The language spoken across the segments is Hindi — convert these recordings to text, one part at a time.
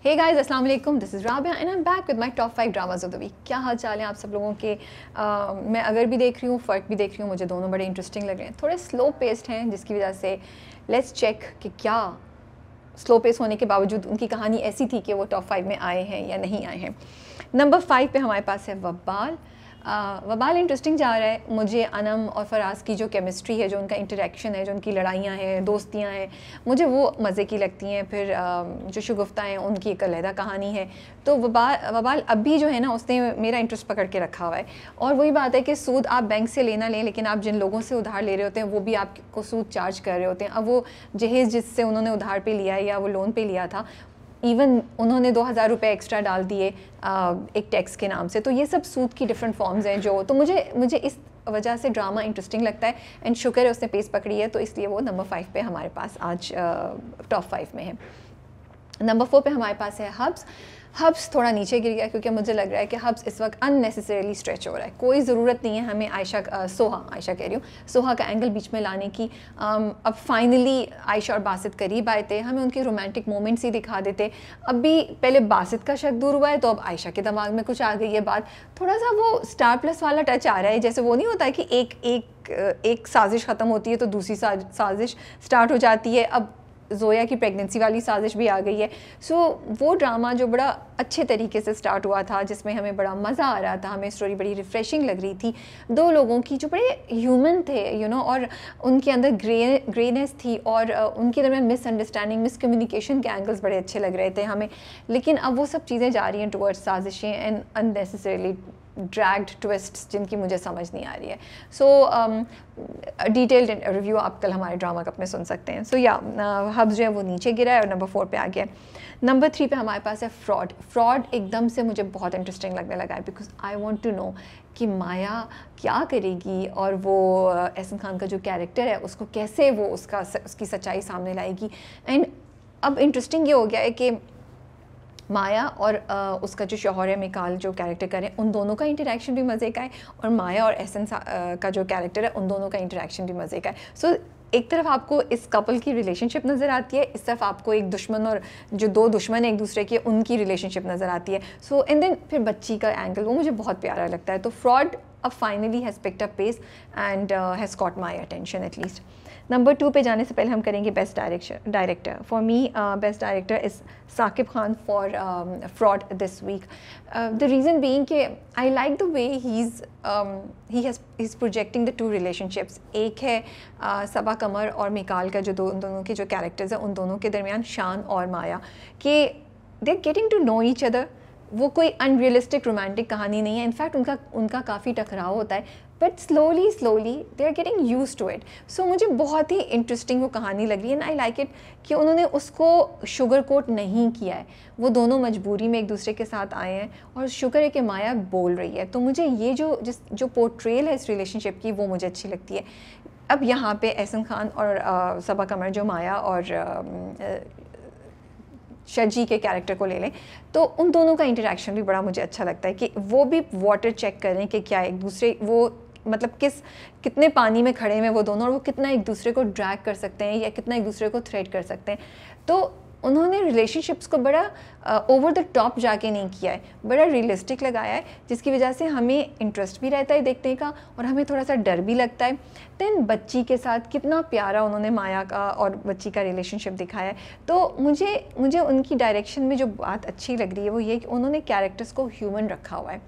हे गाइस, अस्सलाम वालेकुम, this is Rabia and I am back with my top 5 dramas of the week. क्या हाल चाल है आप सब लोगों के? मैं अगर भी देख रही हूँ, फ़र्क भी देख रही हूँ, मुझे दोनों बड़े इंटरेस्टिंग लग रहे हैं। थोड़े स्लो पेस्ड हैं, जिसकी वजह से लेट्स चेक कि क्या स्लो पेस होने के बावजूद उनकी कहानी ऐसी थी कि वो टॉप 5 में आए हैं या नहीं आए हैं। नंबर 5 पे हमारे पास है वबाल। वबाल इंटरेस्टिंग जा रहा है। मुझे अनम और फराज की जो केमिस्ट्री है, जो उनका इंटरेक्शन है, जो उनकी लड़ाइयाँ हैं, दोस्तियाँ हैं, मुझे वो मज़े की लगती हैं। फिर जो शगुफ्ता हैं, उनकी एक अलहदा कहानी है। तो वबाल अभी जो है ना, उसने मेरा इंटरेस्ट पकड़ के रखा हुआ है। और वही बात है कि सूद आप बैंक से लेना लें, लेकिन आप जिन लोगों से उधार ले रहे होते हैं वो भी आपको सूद चार्ज कर रहे होते हैं। अब वो जहेज़ जिससे उन्होंने उधार पे लिया है या वो लोन पे लिया था, इवन उन्होंने 2000 रुपये एक्स्ट्रा डाल दिए एक टैक्स के नाम से। तो ये सब सूद की डिफरेंट फॉर्म्स हैं जो, तो मुझे इस वजह से ड्रामा इंटरेस्टिंग लगता है एंड शुक्र है उसने पेस पकड़ी है, तो इसलिए वो नंबर 5 पे हमारे पास आज टॉप 5 में है। नंबर 4 पे हमारे पास है हब्स। हब्स थोड़ा नीचे गिर गया क्योंकि मुझे लग रहा है कि हब्स इस वक्त अननेसेसरीली स्ट्रेच हो रहा है। कोई ज़रूरत नहीं है हमें सोहा कह रही हूँ, सोहा का एंगल बीच में लाने की। अब फाइनली आयशा और बासित करीब आए थे, हमें उनके रोमांटिक मोमेंट्स ही दिखा देते। अभी पहले बासित का शक दूर हुआ है, तो अब आयशा के दिमाग में कुछ आ गई है बात। थोड़ा सा वो स्टार प्लस वाला टच आ रहा है, जैसे वो नहीं होता है कि एक साजिश ख़त्म होती है तो दूसरी साजिश स्टार्ट हो जाती है। अब ज़ोया की प्रेगनेंसी वाली साजिश भी आ गई है। सो वो ड्रामा जो बड़ा अच्छे तरीके से स्टार्ट हुआ था, जिसमें हमें बड़ा मज़ा आ रहा था, हमें स्टोरी बड़ी रिफ़्रेशिंग लग रही थी, दो लोगों की जो बड़े ह्यूमन थे और उनके अंदर ग्रेनेस थी और उनके दरमियान मिसअंडरस्टैंडिंग, मिसकम्युनिकेशन के एंगल्स बड़े अच्छे लग रहे थे हमें। लेकिन अब वो सब चीज़ें जा रही हैं टुवर्ड्स साजिशें एंड अननेसेसरीली ड्रैग्ड ट्विस्ट्स जिनकी मुझे समझ नहीं आ रही है। सो डिटेल्ड रिव्यू आप कल हमारे ड्रामा कप में सुन सकते हैं। सो हब्स जो है वो नीचे गिरा है और नंबर 4 पे आ गया। नंबर 3 पे हमारे पास है फ्रॉड एकदम से मुझे बहुत इंटरेस्टिंग लगने लगा है, because I want to know कि माया क्या करेगी और वो एहसन खान का जो कैरेक्टर है उसको कैसे वो उसकी सच्चाई सामने लाएगी। एंड अब इंटरेस्टिंग ये हो गया है कि माया और उसका जो शौहर है मिकाल जो कैरेक्टर करें, उन दोनों का इंटरेक्शन भी मज़े का है, और माया और एहसन का जो कैरेक्टर है उन दोनों का इंटरेक्शन भी मज़े का है। सो एक तरफ आपको इस कपल की रिलेशनशिप नज़र आती है, इस तरफ आपको एक दुश्मन और जो दो दुश्मन एक दूसरे के उनकी रिलेशनशिप नज़र आती है। सो एंड देन फिर बच्ची का एंगल वो मुझे बहुत प्यारा लगता है। तो फ्रॉड अब finally has picked up pace and has caught my attention at least. Number 2 पे जाने से पहले हम करेंगे best director. For me best director is Saqib Khan for Fraud this week. The reason being कि I like the way he is projecting the two relationships. एक है सबा कमर और मिकाल का जो दोनों के जो कैरेक्टर्स हैं, उन दोनों के दरमियान शान और माया कि they are getting to know each other. वो कोई अनरियलिस्टिक रोमांटिक कहानी नहीं है, इनफैक्ट उनका काफ़ी टकराव होता है, but slowly they are getting use to it. So मुझे बहुत ही इंटरेस्टिंग वो कहानी लगी है एंड आई लाइक इट कि उन्होंने उसको शुगर कोट नहीं किया है। वो दोनों मजबूरी में एक दूसरे के साथ आए हैं और शुक्र है कि माया बोल रही है। तो मुझे ये जो पोर्ट्रेल है इस रिलेशनशिप की, वो मुझे अच्छी लगती है। अब यहाँ पे एहसन खान और सबा कमर जो माया और शर्जी के कैरेक्टर को ले लें, तो उन दोनों का इंटरेक्शन भी बड़ा मुझे अच्छा लगता है कि वो भी वाटर चेक करें कि क्या एक दूसरे वो मतलब कितने पानी में खड़े हैं वो दोनों, और वो कितना एक दूसरे को ड्रैग कर सकते हैं या कितना एक दूसरे को थ्रेट कर सकते हैं। तो उन्होंने रिलेशनशिप्स को बड़ा ओवर द टॉप जाके नहीं किया है, बड़ा रियलिस्टिक लगाया है, जिसकी वजह से हमें इंटरेस्ट भी रहता है देखने का और हमें थोड़ा सा डर भी लगता है। देन बच्ची के साथ कितना प्यारा उन्होंने माया का और बच्ची का रिलेशनशिप दिखाया है। तो मुझे उनकी डायरेक्शन में जो बात अच्छी लग रही है वो ये कि उन्होंने कैरेक्टर्स को ह्यूमन रखा हुआ है।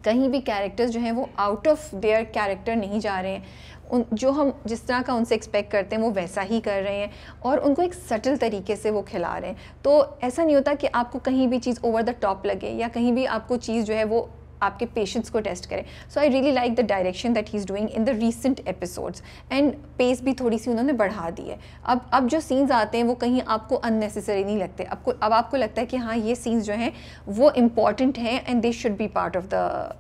कहीं भी कैरेक्टर्स जो हैं वो आउट ऑफ देयर कैरेक्टर नहीं जा रहे हैं, जो हम जिस तरह का उनसे एक्सपेक्ट करते हैं वो वैसा ही कर रहे हैं और उनको एक सटल तरीके से वो खिला रहे हैं। तो ऐसा नहीं होता कि आपको कहीं भी चीज़ ओवर द टॉप लगे या कहीं भी आपको चीज़ जो है वो आपके पेशेंस को टेस्ट करें। So I really like the direction that he is doing in the recent episodes and pace भी थोड़ी सी उन्होंने बढ़ा दी है। अब जो सीन्स आते हैं वो कहीं आपको अननेसेसरी नहीं लगते। अब आपको लगता है कि हाँ, ये सीन्स जो हैं वो इम्पॉर्टेंट हैं and they should be part of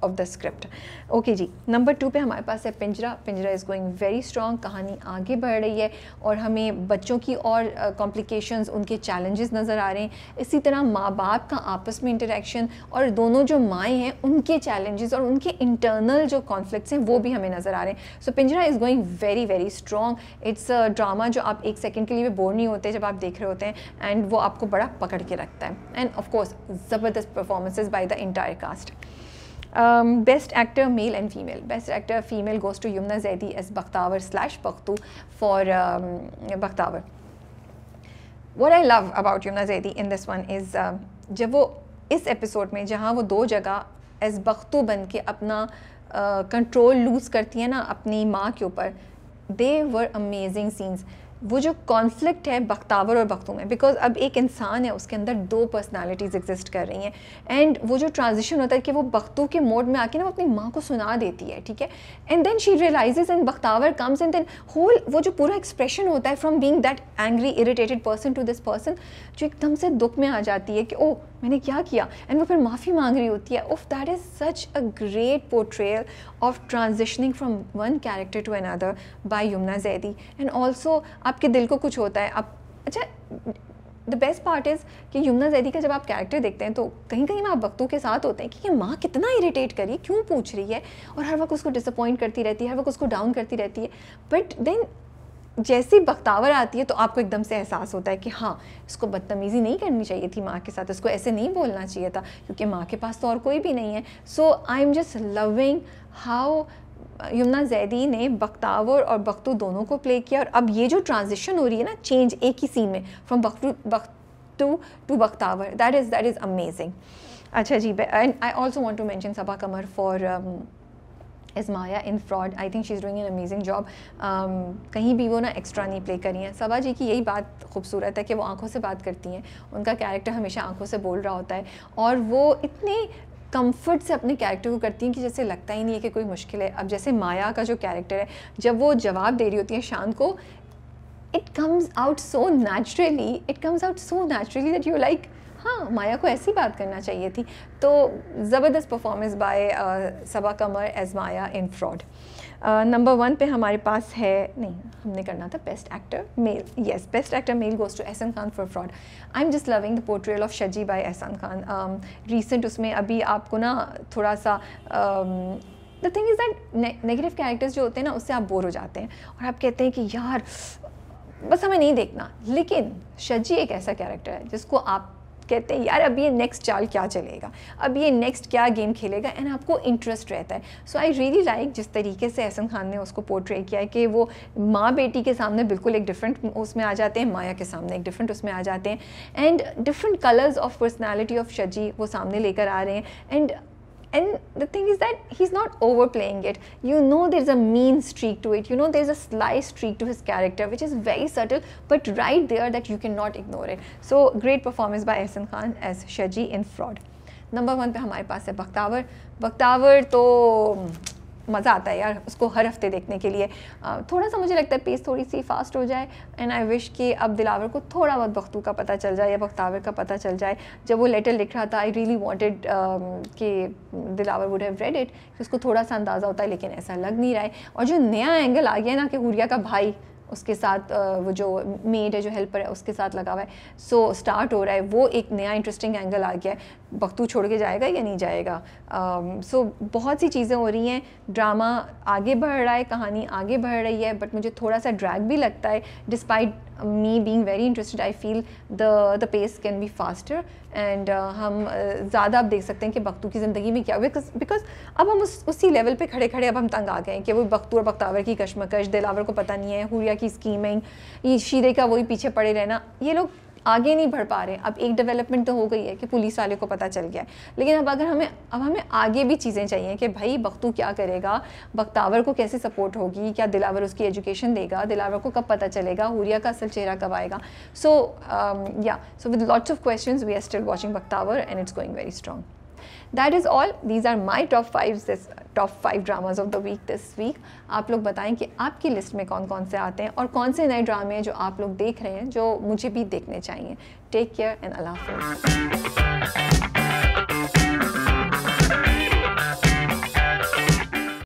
the script. Okay जी, नंबर 2 पे हमारे पास है पिंजरा इज़ गोइंग वेरी स्ट्रॉन्ग। कहानी आगे बढ़ रही है और हमें बच्चों की और कॉम्प्लिकेशंस, उनके चैलेंजेस नज़र आ रहे हैं। इसी तरह माँ बाप का आपस में इंटरेक्शन और दोनों जो माएँ हैं उनके उनके चैलेंजेस और उनके इंटरनल जो कॉन्फ्लिक्ट्स हैं वो भी हमें नज़र आ रहे हैं. सो पिंजरा is going very very strong. It's a drama जो आप एक सेकेंड के लिए भी बोर नहीं होते जब आप देख रहे होते हैं, एंड वो आपको बड़ा पकड़ के रखता है. एंड ऑफ कोर्स ज़बरदस्त performances by the entire cast. Best actor male and female. Best actor female goes to Yumna Zaidi as Bakhtawar/Bakhtu for Bakhtawar. What I love about Yumna Zaidi in this one is जब वो इस एपिसोड में जहाँ वो 2 जगह एज बख्तू बन के अपना कंट्रोल लूज़ करती है ना अपनी माँ के ऊपर, दे वर अमेजिंग सीन्स. वो जो कॉन्फ्लिक्ट है बख्तावर और बख्तू में, बिकॉज अब एक इंसान है उसके अंदर 2 पर्सनालिटीज़ एग्जिस्ट कर रही हैं, एंड वो जो ट्रांजिशन होता है कि वो बख्तू के मोड में आके ना वो अपनी माँ को सुना देती है, ठीक है, and then she realises and Bakhtawar comes and then whole वो जो पूरा एक्सप्रेशन होता है from being that angry irritated person to this person, जो एकदम से दुख में आ जाती है कि ओह मैंने क्या किया, एंड वो फिर माफ़ी मांग रही होती है. उफ, that is such a great portrayal of transitioning from one character to another by Yumna Zaidi. And also आपके दिल को कुछ होता है, आप अच्छा द बेस्ट पार्ट इज़ कि यमुना जैदी का जब आप कैरेक्टर देखते हैं तो कहीं कहीं में आप बख्तू के साथ होते हैं कि ये माँ कितना इरिटेट करी, क्यों पूछ रही है, और हर वक्त उसको डिसअपॉइंट करती रहती है, हर वक्त उसको डाउन करती रहती है. बट देन जैसी बख्तावर आती है तो आपको एकदम से एहसास होता है कि हाँ, इसको बदतमीज़ी नहीं करनी चाहिए थी माँ के साथ, इसको ऐसे नहीं बोलना चाहिए था क्योंकि माँ के पास तो और कोई भी नहीं है. So I am just loving how Yumna Zaidi ने बख्तावर और बख्तू दोनों को प्ले किया. और अब ये जो ट्रांजिशन हो रही है ना, चेंज एक ही सीन में from Bakhtu to Bakhtawar, that is amazing. अच्छा जी, and I also want to mention Saba Qamar for as Maya in Fraud. I think she's doing an amazing job. कहीं भी वो ना एक्स्ट्रा नहीं प्ले करी हैं. सबा जी की यही बात खूबसूरत है कि वो आंखों से बात करती हैं, उनका कैरेक्टर हमेशा आंखों से बोल रहा होता है, और वो इतने कंफर्ट से अपने कैरेक्टर को करती हैं कि जैसे लगता ही नहीं है कि कोई मुश्किल है. अब जैसे माया का जो कैरेक्टर है, जब वो जवाब दे रही होती है शांत को, it comes out so naturally that you like हाँ, माया को ऐसी बात करना चाहिए थी. तो ज़बरदस्त performance by Saba Qamar as Maya in Fraud. Number 1 पे हमारे पास है, नहीं हमने करना था best actor male. Yes, best actor male goes to Ehsan Khan for Fraud. I am just loving the portrayal of Shaji by Ehsan Khan. Recent उसमें अभी आपको ना थोड़ा सा the thing is that negative characters जो होते हैं ना उससे आप बोर हो जाते हैं और आप कहते हैं कि यार बस हमें नहीं देखना. लेकिन शजी एक ऐसा कैरेक्टर है जिसको आप कहते हैं यार अब ये नेक्स्ट चाल क्या चलेगा, अब ये नेक्स्ट क्या गेम खेलेगा, एंड आपको इंटरेस्ट रहता है. सो आई रियली लाइक जिस तरीके से एहसान खान ने उसको पोर्ट्रे किया है कि वो माँ बेटी के सामने बिल्कुल एक डिफरेंट उसमें आ जाते हैं, माया के सामने एक डिफरेंट उसमें आ जाते हैं, and different colours of personality of Shaji वो सामने लेकर आ रहे हैं. And the thing is that he's not overplaying it. You know there's a mean streak to it. You know there's a sly streak to his character, which is very subtle, but right there that you cannot ignore it. So great performance by Ehsan Khan as Shaji in Fraud. Number 1 पे हमारे पास है बख्तावर. बख्तावर तो मज़ा आता है यार उसको हर हफ्ते देखने के लिए. थोड़ा सा मुझे लगता है पेस थोड़ी सी फास्ट हो जाए, एंड आई विश कि अब दिलावर को थोड़ा बहुत बख्तू का पता चल जाए या बख्तावर का पता चल जाए. जब वो लेटर लिख रहा था आई रियली वांटेड कि Dilawar would have read it, कि उसको थोड़ा सा अंदाज़ा होता है, लेकिन ऐसा लग नहीं रहा है. और जो नया एंगल आ गया ना कि हुरिया का भाई उसके साथ वो जो मेड है जो हेल्पर है उसके साथ लगा हुआ है, सो स्टार्ट हो रहा है, वो एक नया इंटरेस्टिंग एंगल आ गया है. बख्तू छोड़ के जाएगा या नहीं जाएगा. सो बहुत सी चीज़ें हो रही हैं, ड्रामा आगे बढ़ रहा है, कहानी आगे बढ़ रही है, बट मुझे थोड़ा सा ड्रैग भी लगता है. Despite me being very interested, I feel the pace can be faster, and हम ज़्यादा अब देख सकते हैं कि बख्तू की ज़िंदगी में क्या हुआ, बिकॉज अब हम उसी लेवल पे खड़े खड़े अब हम तंग आ गए हैं कि वो बख्तू और बख्तावर की कशमकश, दिलावर को पता नहीं है, हुरिया की स्कीमिंग, ये शीरे का वही पीछे पड़े रहना, ये लोग आगे नहीं बढ़ पा रहे. अब एक डेवलपमेंट तो हो गई है कि पुलिस वाले को पता चल गया है, लेकिन अब हमें आगे भी चीज़ें चाहिए कि भाई बख्तू क्या करेगा, बख्तावर को कैसे सपोर्ट होगी, क्या दिलावर उसकी एजुकेशन देगा, दिलावर को कब पता चलेगा, हुरिया का असल चेहरा कब आएगा. So with lots of questions we are still watching Bakhtawar and it's going very strong. That is all. These are my top 5 dramas of the week this week. आप लोग बताएं कि आपकी लिस्ट में कौन कौन से आते हैं और कौन से नए ड्रामे हैं जो आप लोग देख रहे हैं जो मुझे भी देखने चाहिए. टेक केयर एंड अल्लाह हाफ़िज़.